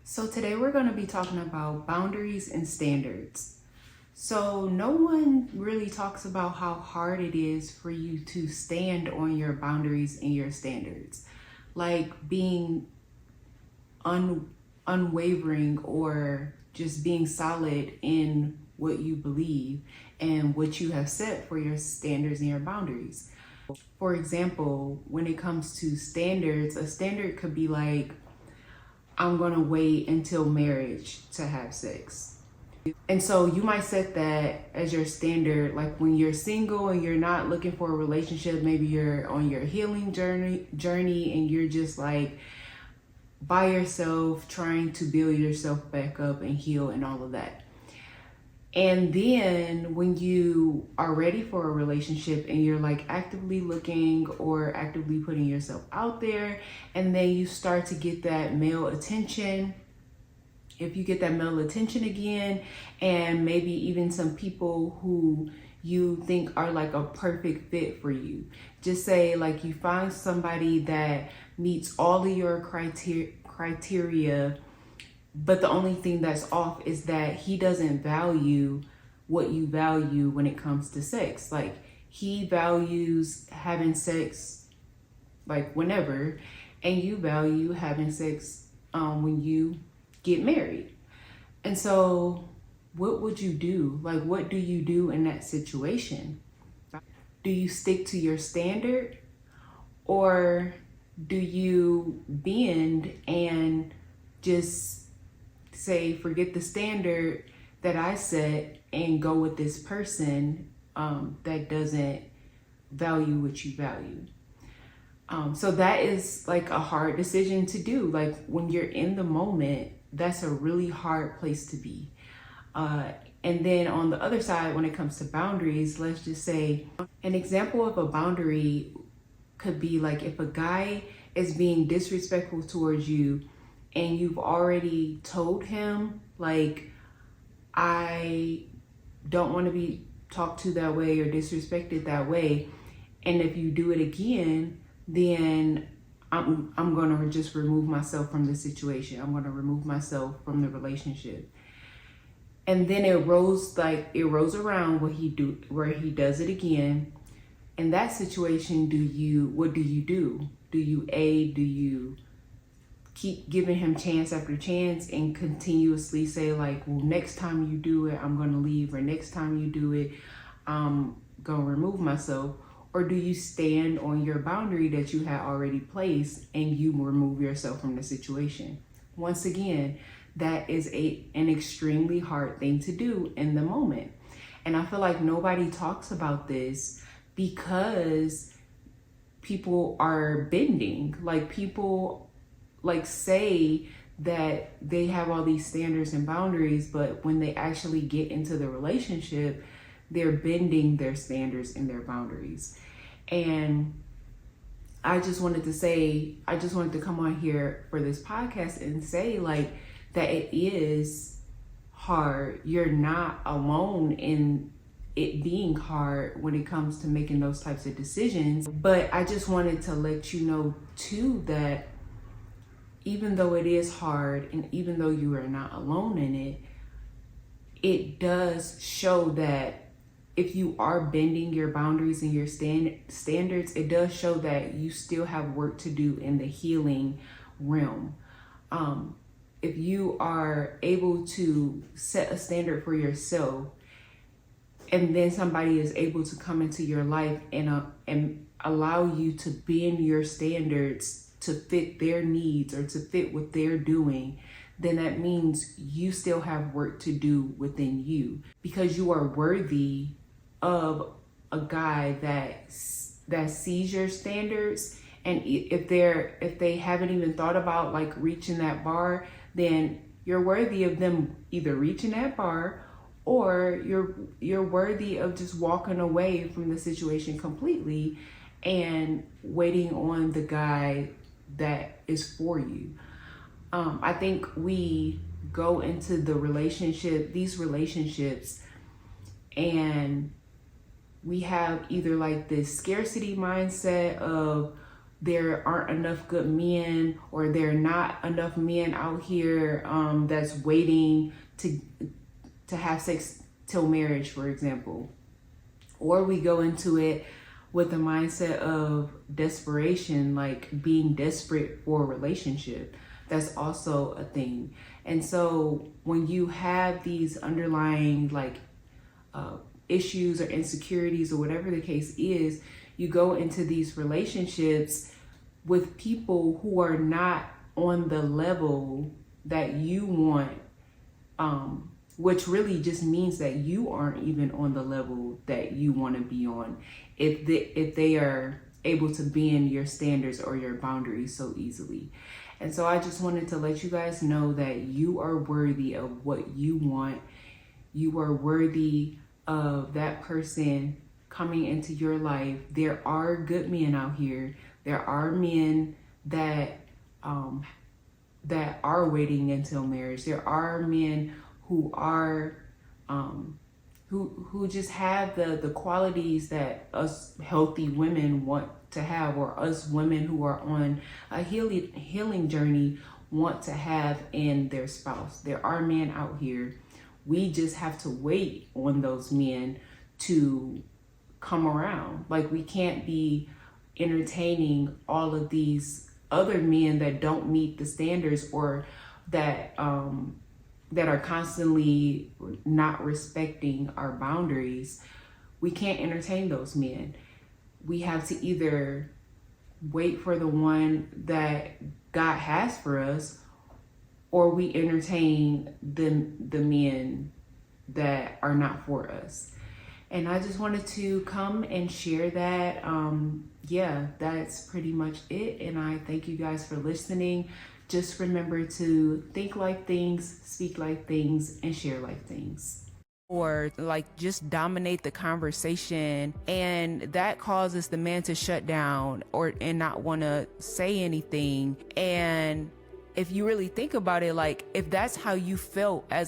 So today we're going to be talking about boundaries and standards. So no one really talks about how hard it is for you to stand on your boundaries and your standards. Like being unwavering or just being solid in what you believe and what you have set for your standards and your boundaries. For example, when it comes to standards, a standard could be like, I'm gonna wait until marriage to have sex. And so you might set that as your standard, like when you're single and you're not looking for a relationship, maybe you're on your healing journey and you're just like by yourself, trying to build yourself back up and heal and all of that. And then when you are ready for a relationship and you're like actively looking or actively putting yourself out there, and then you start to get that male attention, if you get that male attention again, and maybe even some people who you think are like a perfect fit for you. Just say like you find somebody that meets all of your criteria, but the only thing that's off is that he doesn't value what you value when it comes to sex. Like he values having sex like whenever, and you value having sex when you get married. And so what would you do? Like, what do you do in that situation? Do you stick to your standard, or do you bend and just say, forget the standard that I set and go with this person that doesn't value what you value? So that is like a hard decision to do. Like when you're in the moment, that's a really hard place to be. And then on the other side, when it comes to boundaries, let's just say an example of a boundary could be like if a guy is being disrespectful towards you and you've already told him, like, I don't want to be talked to that way or disrespected that way. And if you do it again, then I'm going to just remove myself from the situation. I'm going to remove myself from the relationship. And then it rolls around where he does it again. In that situation, what do you do? Do you keep giving him chance after chance and continuously say like, well, next time you do it, I'm going to leave, or next time you do it, I'm going to remove myself? Or do you stand on your boundary that you had already placed and you remove yourself from the situation? Once again, that is an extremely hard thing to do in the moment. And I feel like nobody talks about this because people are bending. Like people like say that they have all these standards and boundaries, but when they actually get into the relationship, they're bending their standards and their boundaries. And I just wanted to come on here for this podcast and say like that it is hard. You're not alone in it being hard when it comes to making those types of decisions. But I just wanted to let you know too that even though it is hard and even though you are not alone in it, it does show that if you are bending your boundaries and your standards, it does show that you still have work to do in the healing realm. If you are able to set a standard for yourself, and then somebody is able to come into your life and allow you to bend your standards to fit their needs or to fit what they're doing, then that means you still have work to do within you, because you are worthy of a guy that sees your standards. And if they haven't even thought about like reaching that bar, then you're worthy of them either reaching that bar, or you're worthy of just walking away from the situation completely and waiting on the guy that is for you. I think we go into these relationships, and we have either like this scarcity mindset of, there aren't enough good men, or there are not enough men out here that's waiting to have sex till marriage, for example. Or we go into it with the mindset of desperation, like being desperate for a relationship. That's also a thing. And so when you have these underlying issues or insecurities or whatever the case is, you go into these relationships with people who are not on the level that you want, which really just means that you aren't even on the level that you want to be on, if they are able to bend your standards or your boundaries so easily. And so I just wanted to let you guys know that you are worthy of what you want. You are worthy of that person coming into your life. There are good men out here. There are men that are waiting until marriage. There are men who are who just have the qualities that us healthy women want to have, or us women who are on a healing journey want to have in their spouse. There are men out here. We just have to wait on those men to come around. Like, we can't be entertaining all of these other men that don't meet the standards, or that are constantly not respecting our boundaries. We can't entertain those men. We have to either wait for the one that God has for us, or we entertain the men that are not for us. And I just wanted to come and share that. Yeah, that's pretty much it. And I thank you guys for listening. Just remember to think like things, speak like things, and share like things. Or just dominate the conversation, and that causes the man to shut down and not want to say anything. And if you really think about it, if that's how you felt as